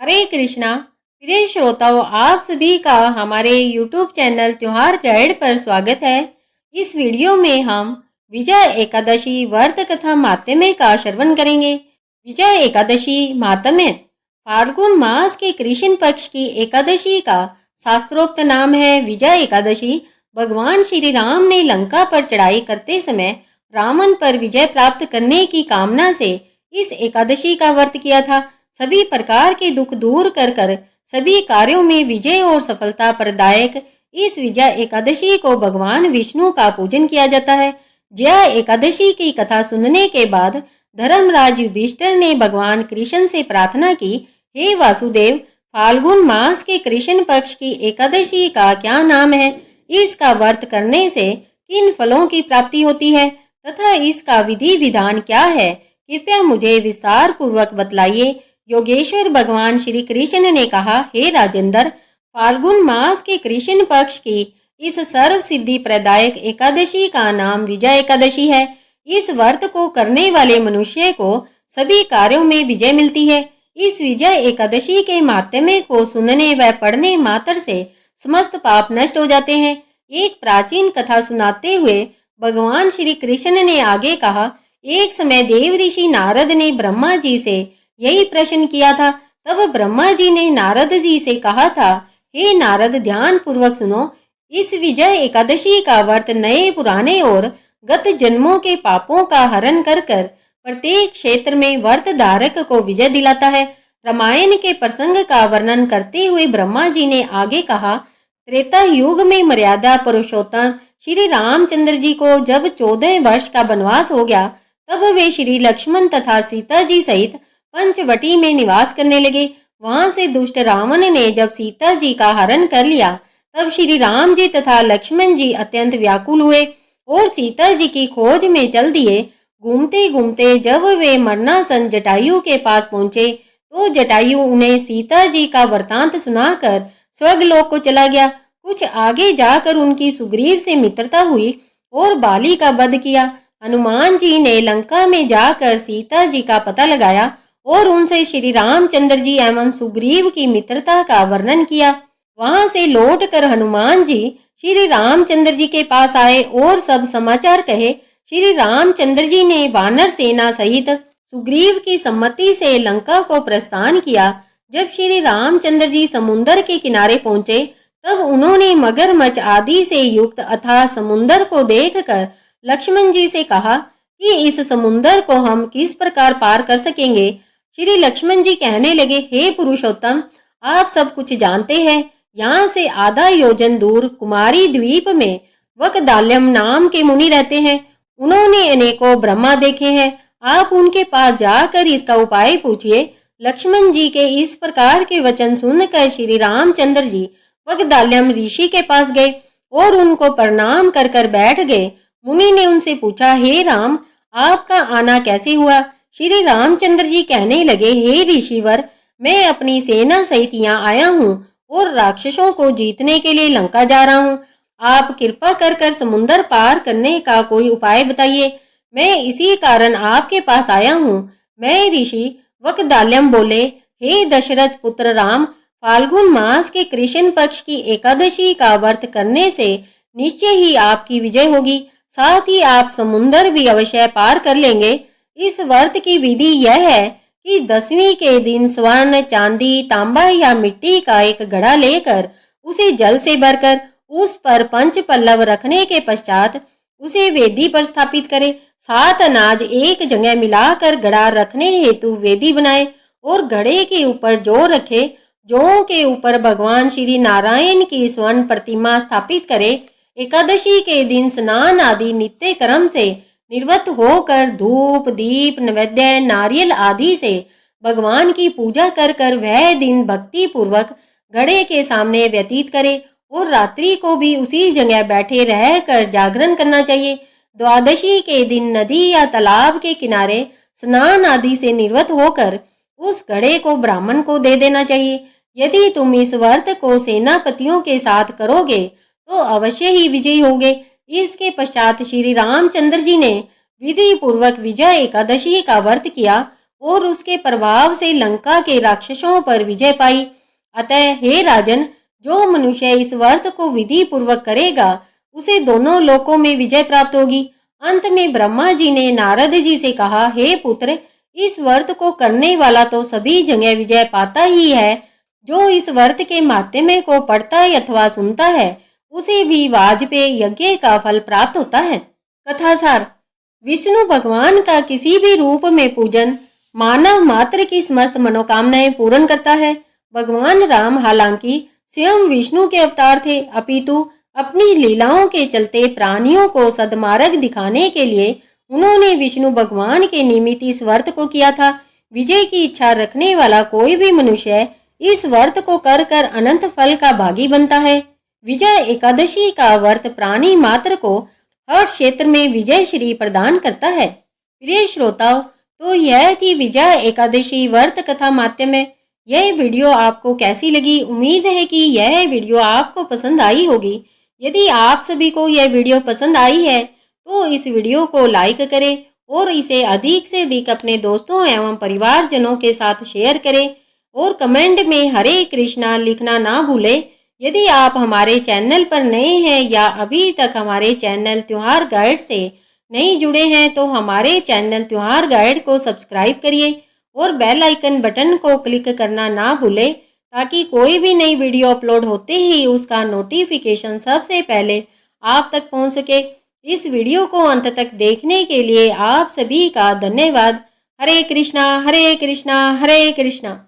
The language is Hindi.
हरे कृष्णा। प्रिय श्रोताओं, आप सभी का हमारे YouTube चैनल त्योहार गाइड पर स्वागत है। इस वीडियो में हम विजय एकादशी व्रत कथा माहात्म्य का श्रवण करेंगे। विजय एकादशी माहात्म्य फाल्गुन मास के कृष्ण पक्ष की एकादशी का शास्त्रोक्त नाम है विजय एकादशी। भगवान श्री राम ने लंका पर चढ़ाई करते समय रावण पर विजय प्राप्त करने की कामना से इस एकादशी का व्रत किया था। सभी प्रकार के दुख दूर कर सभी कार्यों में विजय और सफलता प्रदायक इस विजय एकादशी को भगवान विष्णु का पूजन किया जाता है। जय एकादशी की कथा सुनने के बाद धर्मराज युधिष्ठिर ने भगवान कृष्ण से प्रार्थना की, हे वासुदेव, फाल्गुन मास के कृष्ण पक्ष की एकादशी का क्या नाम है? इसका व्रत करने से किन फलों की प्राप्ति होती है तथा इसका विधि विधान क्या है? कृपया मुझे विस्तार पूर्वक बतलाइए। योगेश्वर भगवान श्री कृष्ण ने कहा, हे राजेंद्र, फाल्गुन मास के कृष्ण पक्ष की इस सर्व सिद्धि प्रदायक एकादशी का नाम विजय एकादशी है। इस व्रत को करने वाले मनुष्य को सभी कार्यों में विजय मिलती है। इस विजय एकादशी के माहात्म्य को सुनने व पढ़ने मात्र से समस्त पाप नष्ट हो जाते हैं। एक प्राचीन कथा सुनाते हुए भगवान श्री कृष्ण ने आगे कहा, एक समय देव ऋषि नारद ने ब्रह्मा जी से यही प्रश्न किया था। तब ब्रह्मा जी ने नारद जी से कहा था, हे नारद, ध्यान पूर्वक सुनो। इस विजय एकादशी का व्रत नए पुराने और गत जन्मों के पापों का हरण कर प्रत्येक क्षेत्र में व्रत धारक को विजय दिलाता है। रामायण के प्रसंग का वर्णन करते हुए ब्रह्मा जी ने आगे कहा, त्रेता युग में मर्यादा पुरुषोत्तम श्री रामचंद्र जी को जब 14 वर्ष का वनवास हो गया, तब वे श्री लक्ष्मण तथा सीता जी सहित पंचवटी में निवास करने लगे। वहां से दुष्ट रावण ने जब सीता जी का हरण कर लिया, तब श्री राम जी तथा लक्ष्मण जी अत्यंत व्याकुल हुए और सीता जी की खोज में चल दिए। घूमते घूमते जब वे मरणासन जटायु के पास पहुंचे, तो जटायु उन्हें सीता जी का वृतांत सुनाकर स्वर्गलोक को चला गया। कुछ आगे जाकर उनकी सुग्रीव से मित्रता हुई और बाली का वध किया। हनुमान जी ने लंका में जाकर सीता जी का पता लगाया और उनसे श्री रामचंद्र जी एवं सुग्रीव की मित्रता का वर्णन किया। वहां से लौटकर हनुमान जी श्री रामचंद्र जी के पास आए और सब समाचार कहे। श्री रामचंद्र जी ने वानर सेना सहित सुग्रीव की सम्मति से लंका को प्रस्थान किया। जब श्री रामचंद्र जी समुद्र के किनारे पहुंचे, तब उन्होंने मगरमच्छ आदि से युक्त अथाह समुद्र को देखकर लक्ष्मण जी से कहा कि इस समुद्र को हम किस प्रकार पार कर सकेंगे? श्री लक्ष्मण जी कहने लगे, हे पुरुषोत्तम, आप सब कुछ जानते हैं। यहाँ से आधा योजन दूर कुमारी द्वीप में वकदाल्यम नाम के मुनि रहते हैं। उन्होंने अनेकों ब्रह्मा देखे हैं। आप उनके पास जाकर इसका उपाय पूछिए। लक्ष्मण जी के इस प्रकार के वचन सुनकर श्री रामचंद्र जी वकदाल्यम ऋषि के पास गए और उनको प्रणाम कर बैठ गए। मुनि ने उनसे पूछा, हे राम, आपका आना कैसे हुआ? श्री रामचंद्र जी कहने लगे, हे ऋषिवर, मैं अपनी सेना सहित यहाँ आया हूँ और राक्षसों को जीतने के लिए लंका जा रहा हूँ। आप कृपा कर समुद्र पार करने का कोई उपाय बताइए। मैं इसी कारण आपके पास आया हूँ। मैं ऋषि वकदाल्यम बोले, हे दशरथ पुत्र राम, फाल्गुन मास के कृष्ण पक्ष की एकादशी का व्रत करने से निश्चय ही आपकी विजय होगी। साथ ही आप समुद्र भी अवश्य पार कर लेंगे। इस व्रत की विधि यह है कि 10वीं के दिन स्वर्ण, चांदी, तांबा या मिट्टी का एक घड़ा लेकर उसे जल से भरकर उस पर पंच पल्लव रखने के पश्चात उसे वेदी पर स्थापित करे। 7 अनाज एक जगह मिलाकर घड़ा रखने हेतु वेदी बनाए और घड़े के ऊपर जौ रखे। जौ के ऊपर भगवान श्री नारायण की स्वर्ण प्रतिमा स्थापित करे। एकादशी के दिन स्नान आदि नित्य कर्म से निर्वृत्त होकर धूप, दीप, नैवेद्य, नारियल आदि से भगवान की पूजा कर वह दिन भक्ति पूर्वक घड़े के सामने व्यतीत करे और रात्रि को भी उसी जगह बैठे रहकर जागरण करना चाहिए। द्वादशी के दिन नदी या तालाब के किनारे स्नान आदि से निवृत्त होकर उस घड़े को ब्राह्मण को दे देना चाहिए। यदि तुम इस व्रत को सेनापतियों के साथ करोगे तो अवश्य ही विजयी होगे। इसके पश्चात श्री रामचंद्र जी ने विधि पूर्वक विजय एकादशी का व्रत किया और उसके प्रभाव से लंका के राक्षसों पर विजय पाई। अतः हे राजन, जो मनुष्य इस व्रत को विधि पूर्वक करेगा उसे दोनों लोकों में विजय प्राप्त होगी। अंत में ब्रह्मा जी ने नारद जी से कहा, हे पुत्र, इस व्रत को करने वाला तो सभी जगह विजय पाता ही है। जो इस व्रत के माध्यम को पढ़ता है अथवा सुनता है उसे भी वाजपेय यज्ञ का फल प्राप्त होता है। कथासार। विष्णु भगवान का किसी भी रूप में पूजन मानव मात्र की समस्त मनोकामनाएं पूर्ण करता है। भगवान राम हालांकि स्वयं विष्णु के अवतार थे, अपितु अपनी लीलाओं के चलते प्राणियों को सदमार्ग दिखाने के लिए उन्होंने विष्णु भगवान के निमित्त इस व्रत को किया था। विजय की इच्छा रखने वाला कोई भी मनुष्य इस व्रत को कर कर अनंत फल का भागी बनता है। विजय एकादशी का व्रत प्राणी मात्र को हर क्षेत्र में विजय श्री प्रदान करता है। प्रिय श्रोताओं, तो यह थी विजय एकादशी व्रत कथा माध्यम। यह वीडियो आपको कैसी लगी? उम्मीद है कि यह वीडियो आपको पसंद आई होगी। यदि आप सभी को यह वीडियो पसंद आई है तो इस वीडियो को लाइक करें और इसे अधिक से अधिक अपने दोस्तों एवं परिवारजनों के साथ शेयर करें और कमेंट में हरे कृष्णा लिखना ना भूलें। यदि आप हमारे चैनल पर नए हैं या अभी तक हमारे चैनल त्योहार गाइड से नहीं जुड़े हैं तो हमारे चैनल त्योहार गाइड को सब्सक्राइब करिए और बेल आइकन बटन को क्लिक करना ना भूलें ताकि कोई भी नई वीडियो अपलोड होते ही उसका नोटिफिकेशन सबसे पहले आप तक पहुंच सके। इस वीडियो को अंत तक देखने के लिए आप सभी का धन्यवाद। हरे कृष्णा हरे कृष्णा हरे कृष्णा।